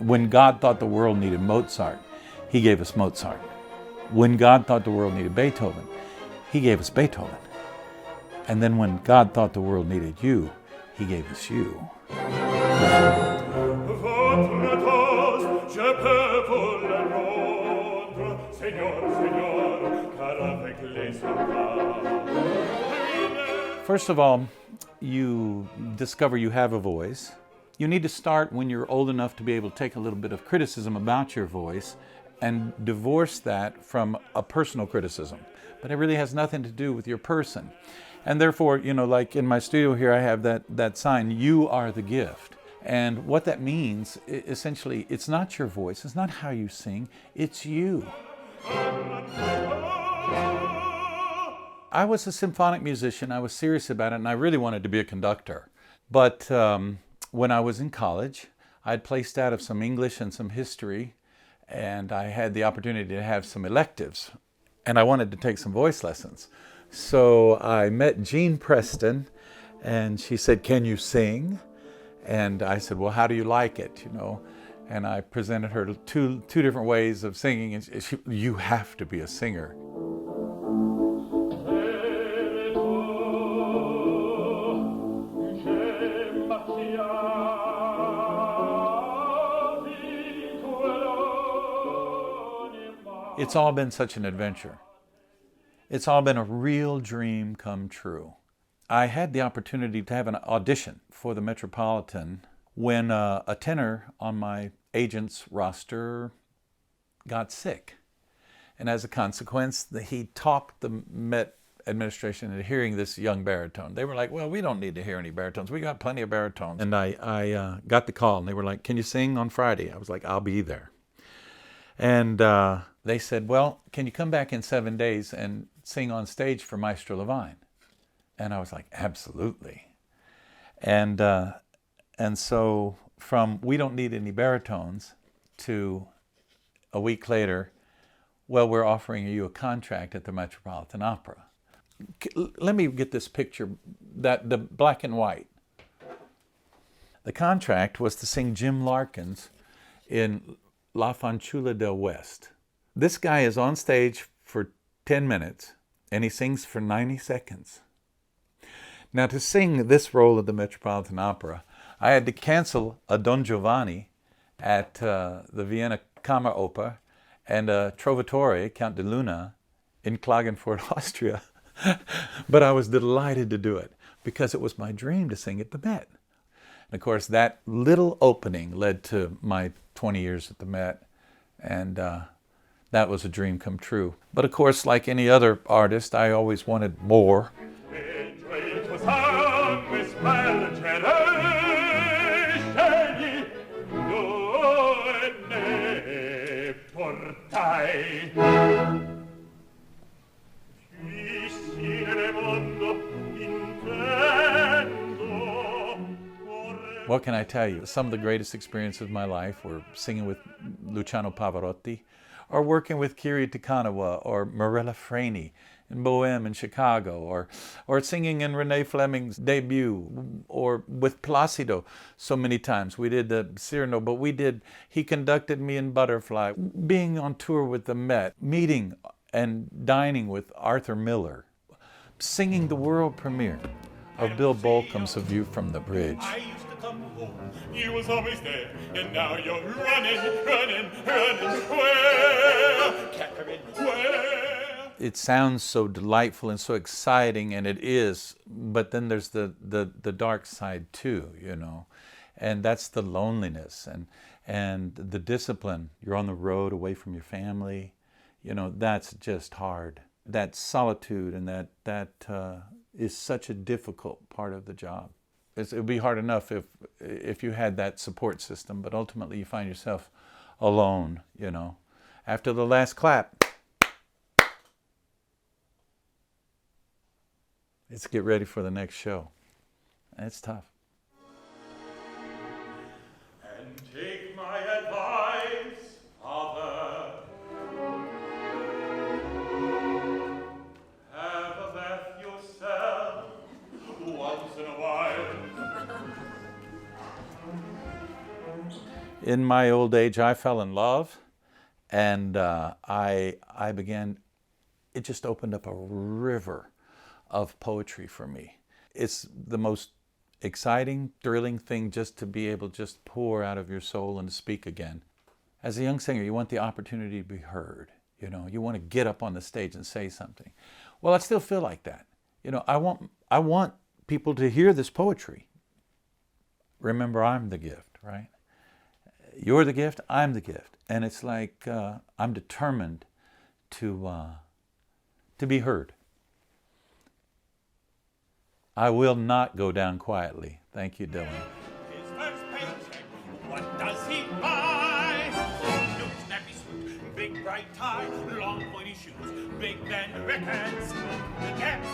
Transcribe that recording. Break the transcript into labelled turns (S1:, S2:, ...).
S1: When God thought the world needed Mozart, he gave us Mozart. When God thought the world needed Beethoven, he gave us Beethoven. And then when God thought the world needed you, he gave us you. First of all, you discover you have a voice. You need to start when you're old enough to be able to take a little bit of criticism about your voice and divorce that from a personal criticism. But it really has nothing to do with your person. And therefore, like in my studio here, I have that sign, "You are the gift." And what that means, essentially, it's not your voice, it's not how you sing, it's you. I was a symphonic musician, I was serious about it, and I really wanted to be a conductor. But when I was in college, I'd placed out of some English and some history, and I had the opportunity to have some electives, and I wanted to take some voice lessons. So I met Jean Preston, and she said, "Can you sing?" And I said, "Well, how do you like it?" And I presented her two different ways of singing, and "You have to be a singer." It's all been such an adventure. It's all been a real dream come true. I had the opportunity to have an audition for the Metropolitan when a tenor on my agent's roster got sick. And as a consequence, he talked the Met administration into hearing this young baritone. They were like, "Well, we don't need to hear any baritones. We got plenty of baritones." And I got the call, and they were like, "Can you sing on Friday?" I was like, "I'll be there." And they said, "Well, can you come back in 7 days and sing on stage for Maestro Levine?" And I was like, "Absolutely." And so from "we don't need any baritones" to a week later, "Well, we're offering you a contract at the Metropolitan Opera." Let me get this picture, the black and white. The contract was to sing Jim Larkins in La Fanciulla del West. This guy is on stage for 10 minutes, and he sings for 90 seconds. Now, to sing this role of the Metropolitan Opera, I had to cancel a Don Giovanni at the Vienna Kammeroper and a Trovatore, Count de Luna, in Klagenfurt, Austria. But I was delighted to do it because it was my dream to sing at the Met. And of course, that little opening led to my 20 years at the Met, and that was a dream come true. But of course, like any other artist, I always wanted more. What can I tell you? Some of the greatest experiences of my life were singing with Luciano Pavarotti, or working with Kiri Tikanawa or Morella Freni in Bohème in Chicago, or singing in Renee Fleming's debut, or with Placido so many times. We did the Cyrano, but he conducted me in Butterfly, being on tour with the Met, meeting and dining with Arthur Miller, singing the world premiere of Bill Bolcom's A View from the Bridge.
S2: You was always there, and now you're running where?
S1: It sounds so delightful and so exciting, and it is, but then there's the dark side too, and that's the loneliness and the discipline. You're on the road away from your family, that's just hard. That solitude and that is such a difficult part of the job. It would be hard enough if you had that support system, but ultimately you find yourself alone, After the last clap, it's get ready for the next show. It's tough.
S2: And take my advice, Father. Have a bath yourself once in a while.
S1: in my old age, I fell in love, and I began. It just opened up a river of poetry for me. It's the most exciting, thrilling thing just to be able to just pour out of your soul and speak again. As a young singer, you want the opportunity to be heard. You know, you want to get up on the stage and say something. Well, I still feel like that. You know, I want people to hear this poetry. Remember, I'm the gift, right? You're the gift, I'm the gift. And it's like I'm determined to be heard. I will not go down quietly. Thank you, Dylan.
S2: His first paycheck, what does he buy? New snappy suit, big bright tie, long pointy shoes, big band records. The dance